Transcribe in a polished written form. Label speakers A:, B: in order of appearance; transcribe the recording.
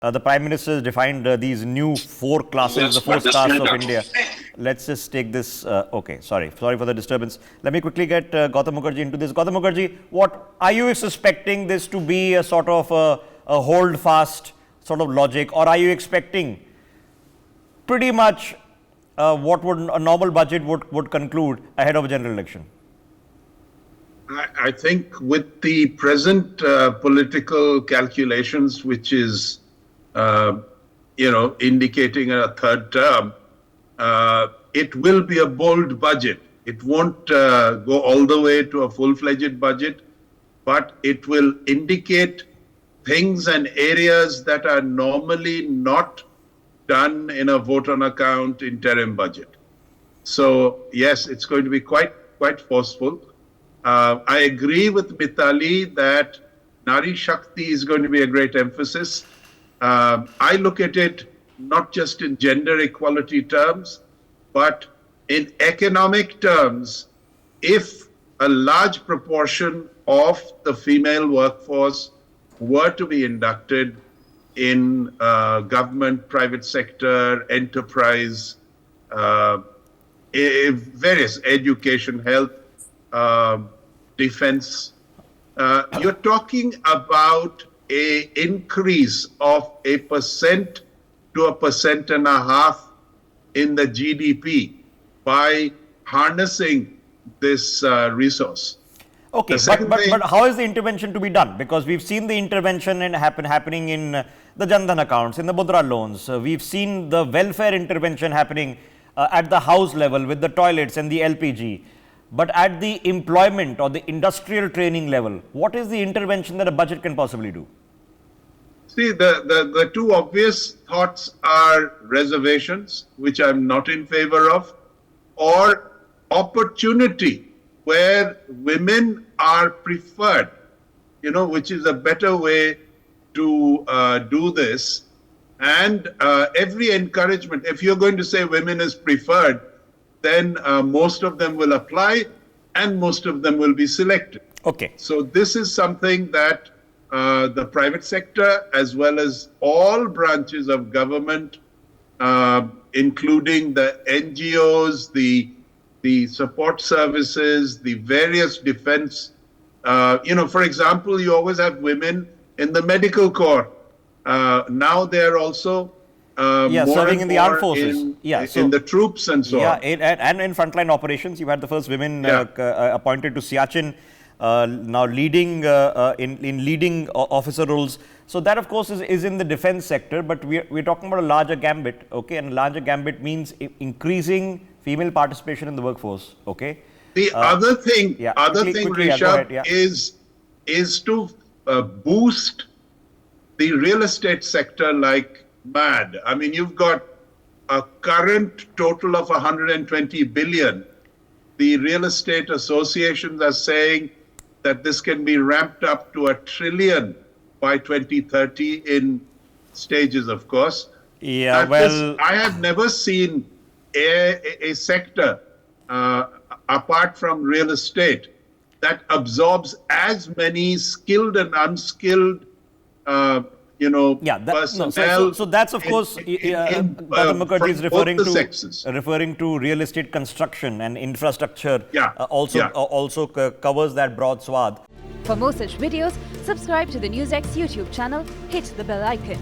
A: The Prime Minister has defined these new four classes, the four stars of India. Let's just take this. Okay, sorry for the disturbance. Let me quickly get Gautam Mukherjee into this. Gautam Mukherjee, what are you suspecting this to be a sort of a hold fast sort of logic, or are you expecting pretty much what would a normal budget would conclude ahead of a general election?
B: I think with the present political calculations, which is indicating a third term, it will be a bold budget. It won't go all the way to a full-fledged budget, but it will indicate things and areas that are normally not done in a vote on account interim budget. So yes, it's going to be quite forceful. I agree with Mitali that Nari Shakti is going to be a great emphasis. I look at it not just in gender equality terms, but in economic terms. If a large proportion of the female workforce were to be inducted in government, private sector, enterprise, various education, health, defense, you're talking about an increase of 1% to 1.5% in the GDP by harnessing this resource.
A: Okay, but how is the intervention to be done? Because we've seen the intervention happening in the Jan Dhan accounts, in the Mudra loans. We've seen the welfare intervention happening at the house level with the toilets and the LPG. But at the employment or the industrial training level, what is the intervention that a budget can possibly do?
B: See, the two obvious thoughts are reservations, which I'm not in favor of, or opportunity, where women are preferred, which is a better way to do this. And every encouragement, if you're going to say women is preferred, then most of them will apply and most of them will be selected.
A: Okay.
B: So this is something that the private sector, as well as all branches of government, including the NGOs, the support services, the various defense, for example, you always have women in the medical corps. Now they're also
A: serving in the armed forces.
B: In the troops and so on.
A: And in frontline operations, you had the first women appointed to Siachen, now leading in leading officer roles. So that, of course, is in the defense sector, but we're talking about a larger gambit, okay? And a larger gambit means increasing female participation in the workforce, okay?
B: The other thing, Rishabh, is to boost the real estate sector like mad. I mean, you've got a current total of 120 billion. The real estate associations are saying that this can be ramped up to 1 trillion by 2030 in stages, of course.
A: Yeah, well,
B: I have never seen a sector apart from real estate that absorbs as many skilled and unskilled personnel.
A: So that's, of course, Gautam Mukherjee is referring to real estate construction and infrastructure. Also covers that broad swath.
C: For more such videos, subscribe to the NewsX YouTube channel, hit the bell icon.